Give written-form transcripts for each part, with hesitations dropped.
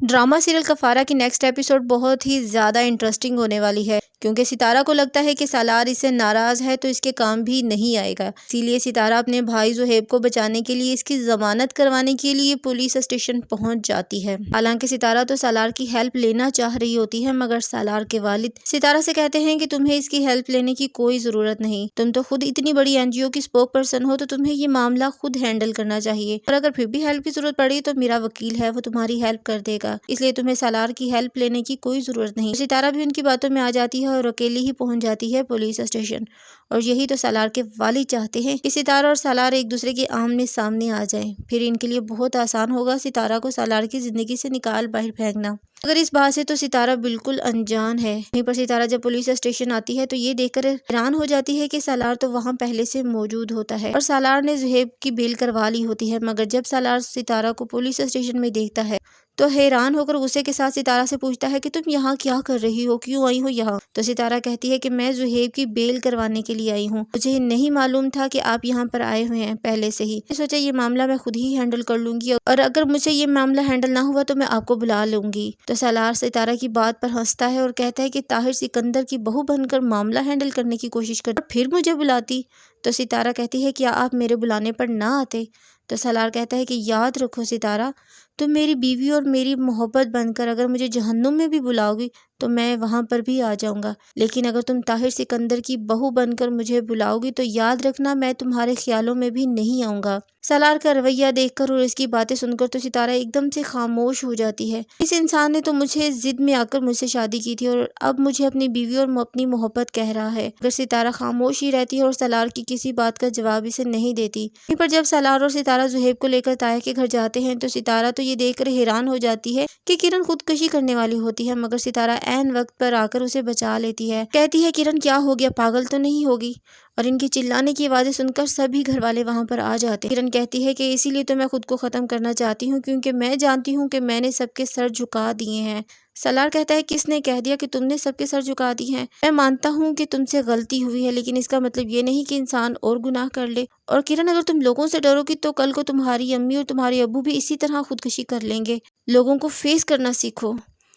Drama serial کفارہ کی next episode بہت ہی زیادہ انٹرسٹنگ ہونے والی ہے، کیونکہ ستارہ کو لگتا ہے کہ سالار اس سے ناراض ہے تو اس کے کام بھی نہیں آئے گا۔ اسی لیے ستارہ اپنے بھائی زہیب کو بچانے کے لیے اس کی ضمانت کروانے کے لیے پولیس اسٹیشن پہنچ جاتی ہے۔ حالانکہ ستارہ تو سالار کی ہیلپ لینا چاہ رہی ہوتی ہے، مگر سالار کے والد ستارہ سے کہتے ہیں کہ تمہیں اس کی ہیلپ لینے کی کوئی ضرورت نہیں، تم تو خود اتنی بڑی NGO کی اسپوک پرسن ہو، تو تمہیں یہ معاملہ خود ہینڈل کرنا چاہیے، اور اگر پھر بھی ہیلپ کی ضرورت پڑی تو میرا وکیل ہے، وہ تمہاری ہیلپ کر دے گا، اس لیے تمہیں سالار کی ہیلپ لینے کی کوئی ضرورت نہیں۔ ستارہ بھی ان کی باتوں میں آ جاتی ہے اور اکیلی ہی پہنچ جاتی ہے پولیس اسٹیشن، اور یہی تو سالار کے والد چاہتے ہیں کہ ستارہ اور سالار ایک دوسرے کے آمنے سامنے آ جائیں، پھر ان کے لیے بہت آسان ہوگا ستارہ کو سالار کی زندگی سے نکال باہر پھینکنا۔ مگر اس بات سے تو ستارہ بالکل انجان ہے۔ وہیں پر ستارہ جب پولیس اسٹیشن آتی ہے تو یہ دیکھ کر حیران ہو جاتی ہے کہ سالار تو وہاں پہلے سے موجود ہوتا ہے، اور سالار نے زہیب کی بیل کروا لی ہوتی ہے، مگر جب سالار ستارہ کو پولیس اسٹیشن میں دیکھتا ہے تو حیران ہو کر غصے کے ساتھ ستارہ سے پوچھتا ہے کہ تم یہاں کیا کر رہی ہو، کیوں آئی ہو یہاں؟ تو ستارہ کہتی ہے کہ میں زہیب کی بیل کروانے کے لیے آئی ہوں، مجھے نہیں معلوم تھا کہ آپ یہاں پر آئے ہوئے ہیں پہلے سے ہی، میں سوچا یہ معاملہ میں خود ہی ہینڈل کر لوں گی، اور اگر مجھے یہ معاملہ ہینڈل نہ ہوا تو میں آپ کو بلا لوں گی۔ تو سالار ستارہ کی بات پر ہنستا ہے اور کہتا ہے کہ طاہر سکندر کی بہو بن کر معاملہ ہینڈل کرنے کی کوشش کرتی اور پھر مجھے بلاتی۔ تو ستارہ کہتی ہے کیا آپ میرے بلانے پر نہ آتے؟ تو سالار کہتا ہے کہ یاد رکھو ستارہ، تم میری بیوی اور میری محبت بن کر اگر مجھے جہنم میں بھی بلاؤ گی تو میں وہاں پر بھی آ جاؤں گا، لیکن اگر تم طاہر سکندر کی بہو بن کر مجھے بلاؤ گی تو یاد رکھنا میں تمہارے خیالوں میں بھی نہیں آؤں گا۔ سالار کا رویہ دیکھ کر اور اس کی باتیں سن کر تو ستارہ ایک دم سے خاموش ہو جاتی ہے۔ اس انسان نے تو مجھے ضد میں آ کر مجھ سے شادی کی تھی، اور اب مجھے اپنی بیوی اور اپنی محبت کہہ رہا ہے۔ اگر ستارہ خاموش ہی رہتی ہے اور سالار کی کسی بات کا جواب اسے نہیں دیتی۔ وہیں پر جب سالار اور ستارہ زہیب کو لے کر طاہر کے گھر جاتے ہیں تو ستارہ تو یہ دیکھ کر حیران ہو جاتی ہے کہ کرن خودکشی کرنے والی ہوتی ہے، مگر ستارہ عین وقت پر آ کر اسے بچا لیتی ہے۔ کہتی ہے کرن کیا ہو گیا، پاگل تو نہیں ہوگی؟ اور ان کی چلانے کی آوازیں سن کر سبھی گھر والے وہاں پر آ جاتے ہیں۔ کرن کہتی ہے کہ اسی لیے تو میں خود کو ختم کرنا چاہتی ہوں، کیونکہ میں جانتی ہوں کہ میں نے سب کے سر جھکا دیے ہیں۔ سالار کہتا ہے کس نے کہہ دیا کہ تم نے سب کے سر جھکا دی ہیں؟ میں مانتا ہوں کہ تم سے غلطی ہوئی ہے، لیکن اس کا مطلب یہ نہیں کہ انسان اور گناہ کر لے۔ اور کرن اگر تم لوگوں سے ڈرو گی تو کل کو تمہاری امی اور تمہارے ابو بھی اسی طرح خودکشی کر لیں گے۔ لوگوں کو فیس کرنا سیکھو۔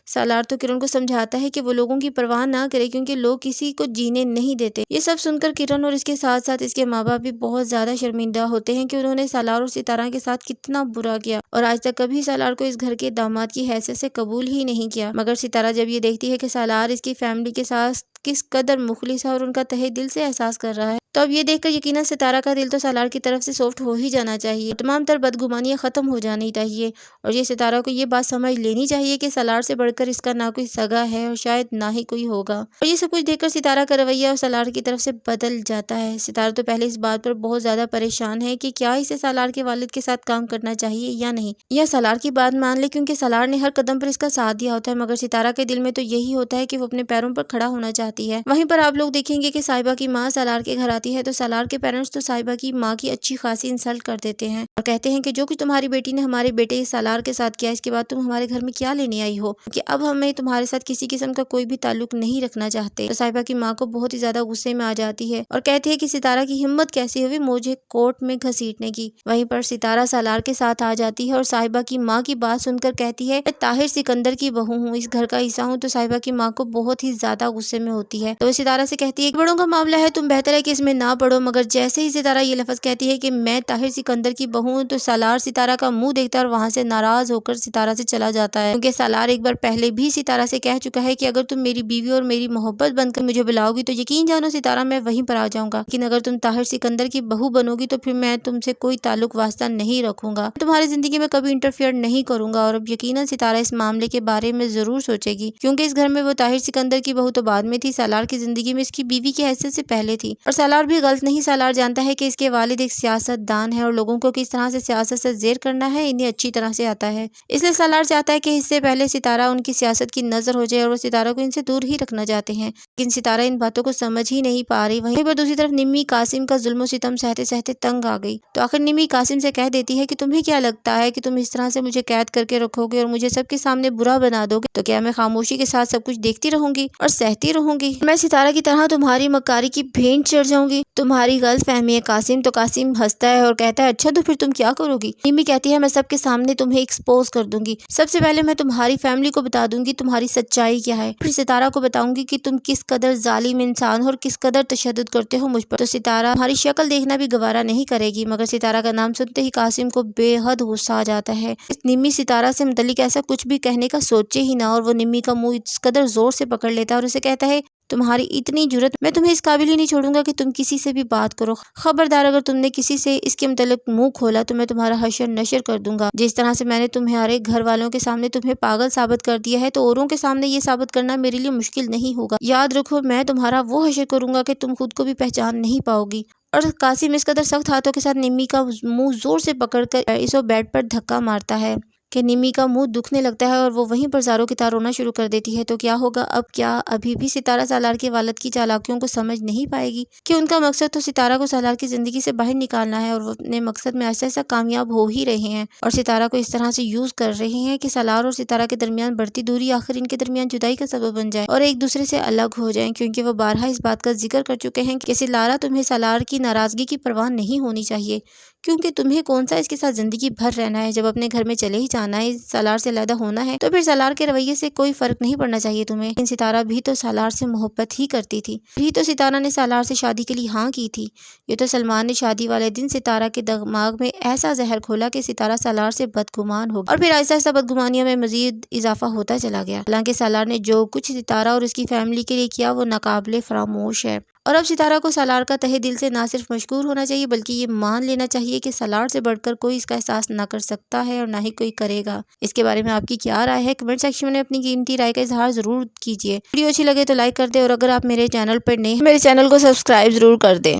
سالار تو کرن کو سمجھاتا ہے کہ وہ لوگوں کی پرواہ نہ کرے، کیونکہ لوگ کسی کو جینے نہیں دیتے۔ یہ سب سن کر کرن اور اس کے ساتھ ساتھ اس کے ماں باپ بھی بہت زیادہ شرمندہ ہوتے ہیں کہ انہوں نے سالار اور ستارہ کے ساتھ کتنا برا کیا، اور آج تک کبھی سالار کو اس گھر کے داماد کی حیثیت سے قبول ہی نہیں کیا۔ مگر ستارہ جب یہ دیکھتی ہے کہ سالار اس کی فیملی کے ساتھ کس قدر مخلص ہے اور ان کا تہہ دل سے احساس کر رہا ہے، تو اب یہ دیکھ کر یقیناً ستارہ کا دل تو سالار کی طرف سے سافٹ ہو ہی جانا چاہیے، تمام تر بدگمانیاں ختم ہو جانی چاہیے، اور یہ ستارہ کو یہ بات سمجھ لینی چاہیے کہ سالار سے بڑھ کر اس کا نہ کوئی سگا ہے اور شاید نہ ہی کوئی ہوگا۔ اور یہ سب کچھ دیکھ کر ستارہ کا رویہ اور سالار کی طرف سے بدل جاتا ہے۔ ستارہ تو پہلے اس بات پر بہت زیادہ پریشان ہے کہ کیا اسے سالار کے والد کے ساتھ کام کرنا چاہیے یا نہیں، یا سالار کی بات مان لے، کیونکہ سالار نے ہر قدم پر اس کا ساتھ دیا ہوتا ہے، مگر ستارہ کے دل میں تو یہی ہوتا ہے کہ وہ اپنے پیروں پر کھڑا ہونا چاہتی ہے۔ وہیں پر آپ لوگ دیکھیں گے کہ صاحبہ کی ماں سالار کے گھر آتی ہے تو سالار کے پیرنٹس تو صاحبہ کی ماں کی اچھی خاصی انسلٹ کر دیتے ہیں اور کہتے ہیں کہ جو کچھ تمہاری بیٹی نے ہمارے بیٹے سالار کے ساتھ کیا، اس کے بعد تم ہمارے گھر میں کیا لینے آئی ہو، کہ اب ہمیں تمہارے ساتھ کسی قسم کا کوئی بھی تعلق نہیں رکھنا چاہتے۔ تو صاحبہ کی ماں کو بہت ہی زیادہ غصے میں آ جاتی ہے اور کہتی ہے کہ ستارہ کی ہمت کیسی ہوئی مجھے کورٹ میں گھسیٹنے کی۔ وہیں پر ستارہ سالار کے ساتھ آ جاتی ہے اور صاحبہ کی ماں کی بات سن کر کہتی ہے میں طاہر سکندر کی بہو ہوں، اس گھر کا حصہ ہوں۔ تو صاحبہ کی ماں کو بہت ہی زیادہ غصے میں ہوتی ہے، تو وہ ستارہ سے کہتی ہے کہ بڑوں کا معاملہ ہے، تم بہتر ہے کہ اس میں نہ پڑو۔ مگر جیسے ہی ستارہ یہ لفظ کہتی ہے کہ میں طاہر سکندر کی بہو ہوں تو سالار ستارہ کا منہ دیکھتا ہے اور وہاں سے ناراض ہو کر ستارہ سے چلا جاتا ہے، کیونکہ سالار ایک بار پہلے بھی ستارہ سے کہہ چکا ہے کہ اگر تم میری بیوی اور میری محبت بن کر مجھے بلاؤ گی تو یقین جانو ستارہ میں وہیں پر آ جاؤں گا، لیکن اگر تم طاہر سکندر کی بہو بنو گی تو پھر میں تم سے کوئی تعلق واسطہ نہیں رکھوں گا، تمہاری زندگی میں کبھی انٹرفیئر نہیں کروں گا۔ اور اب یقیناً ستارہ اس معاملے کے بارے میں ضرور سوچے گی، کیونکہ اس گھر میں وہ طاہر سکندر کی بہو تو بعد میں تھی، سالار کی زندگی میں اس کی بیوی کی حیثیت سے پہلے تھی، اور سالار بھی غلط نہیں۔ سالار جانتا ہے کہ اس کے والد ایک سیاست دان ہے اور لوگوں کو کس طرح سے سیاست سے زیر کرنا ہے انہیں اچھی طرح سے آتا ہے، اس لیے سالار چاہتا ہے کہ اس سے پہلے ستارہ ان کی سیاست کی نظر ہو جائے، اور وہ ستارہ کو ان سے دور ہی رکھنا چاہتے ہیں، لیکن ستارہ ان باتوں کو سمجھ ہی نہیں پا رہی۔ وہیں پر دوسری طرف نمی قاسم کا ظلم و ستم سہتے سہتے تنگ آ گئی، تو آخر نمی قاسم سے کہہ دیتی ہے کہ تمہیں کیا لگتا ہے کہ تم اس طرح سے مجھے قید کر کے رکھو گے اور مجھے سب کے سامنے برا بنا دو گے، تو کیا میں خاموشی کے ساتھ سب کچھ دیکھتی رہوں گی اور سہتی رہوں جاؤں گی، میں ستارہ کی طرح تمہاری مکاری کی بھینٹ چڑھ جاؤں گی۔ تمہاری غلط فہمی ہے قاسم۔ تو قاسم ہنستا ہے اور کہتا ہے اچھا تو پھر تم کیا کرو گی؟ نمی کہتی ہے میں سب کے سامنے تمہیں ایکسپوز کر دوں گی، سب سے پہلے میں تمہاری فیملی کو بتا دوں گی تمہاری سچائی کیا ہے، پھر ستارہ کو بتاؤں گی کہ تم کس قدر ظالم انسان ہو اور کس قدر تشدد کرتے ہو مجھ پر۔ تو ستارہ تمہاری شکل دیکھنا بھی گوارا نہیں کرے گی، مگر ستارہ کا نام سنتے ہی قاسم کو بے حد غصہ آ جاتا ہے۔ نمی ستارہ سے متعلق ایسا کچھ بھی کہنے کا سوچے ہی نہ، اور وہ نمی کا منہ اس قدر زور سے پکڑ لیتا ہے اور اسے کہتا ہے تمہاری اتنی جرت، میں تمہیں اس قابل ہی نہیں چھوڑوں گا کہ تم کسی سے بھی بات کرو، خبردار اگر تم نے کسی سے اس کے متعلق منہ کھولا تو میں تمہارا حشر نشر کر دوں گا۔ جس طرح سے میں نے تمہارے گھر والوں کے سامنے تمہیں پاگل ثابت کر دیا ہے تو اوروں کے سامنے یہ ثابت کرنا میرے لیے مشکل نہیں ہوگا، یاد رکھو میں تمہارا وہ حشر کروں گا کہ تم خود کو بھی پہچان نہیں پاؤ گی۔ اور قاسم اس قدر سخت ہاتھوں کے ساتھ نمی کا منہ زور سے پکڑ کر اسے بیڈ پر دھکا مارتا ہے کہ نمی کا منہ دکھنے لگتا ہے اور وہ وہیں پر زاروں کی طرح رونا شروع کر دیتی ہے۔ تو کیا ہوگا اب؟ کیا ابھی بھی ستارہ سالار کے والد کی چالاکیوں کو سمجھ نہیں پائے گی کہ ان کا مقصد تو ستارہ کو سالار کی زندگی سے باہر نکالنا ہے، اور وہ اپنے مقصد میں ایسا ایسا کامیاب ہو ہی رہے ہیں اور ستارہ کو اس طرح سے یوز کر رہے ہیں کہ سالار اور ستارہ کے درمیان بڑھتی دوری آخر ان کے درمیان جدائی کا سبب بن جائے اور ایک دوسرے سے الگ ہو جائیں، کیونکہ وہ بارہا اس بات کا ذکر کر چکے ہیں کہ ستارہ تمہیں سالار کی ناراضگی کی پرواہ نہیں ہونی چاہیے، کیونکہ تمہیں کون سا اس کے ساتھ زندگی بھر رہنا ہے، جب اپنے گھر میں چلے ہی جانا ہے، سالار سے علیحدہ ہونا ہے تو پھر سالار کے رویے سے کوئی فرق نہیں پڑنا چاہیے تمہیں۔ لیکن ستارہ بھی تو سالار سے محبت ہی کرتی تھی، بھی تو ستارہ نے سالار سے شادی کے لیے ہاں کی تھی۔ یہ تو سلمان نے شادی والے دن ستارہ کے دماغ میں ایسا زہر کھولا کہ ستارہ سالار سے بدگمان ہو گیا، اور پھر آہستہ آہستہ بدگمانیوں میں مزید اضافہ ہوتا چلا گیا۔ حالانکہ سالار نے جو کچھ ستارہ اور اس کی فیملی کے لیے کیا وہ ناقابل فراموش ہے، اور اب ستارہ کو سالار کا تہہ دل سے نہ صرف مشکور ہونا چاہیے بلکہ یہ مان لینا چاہیے کہ سالار سے بڑھ کر کوئی اس کا احساس نہ کر سکتا ہے اور نہ ہی کوئی کرے گا۔ اس کے بارے میں آپ کی کیا رائے ہے؟ کمنٹ سیکشن میں اپنی قیمتی رائے کا اظہار ضرور کیجیے۔ ویڈیو اچھی لگے تو لائک کر دیں، اور اگر آپ میرے چینل پر نئے ہیں میرے چینل کو سبسکرائب ضرور کر دیں۔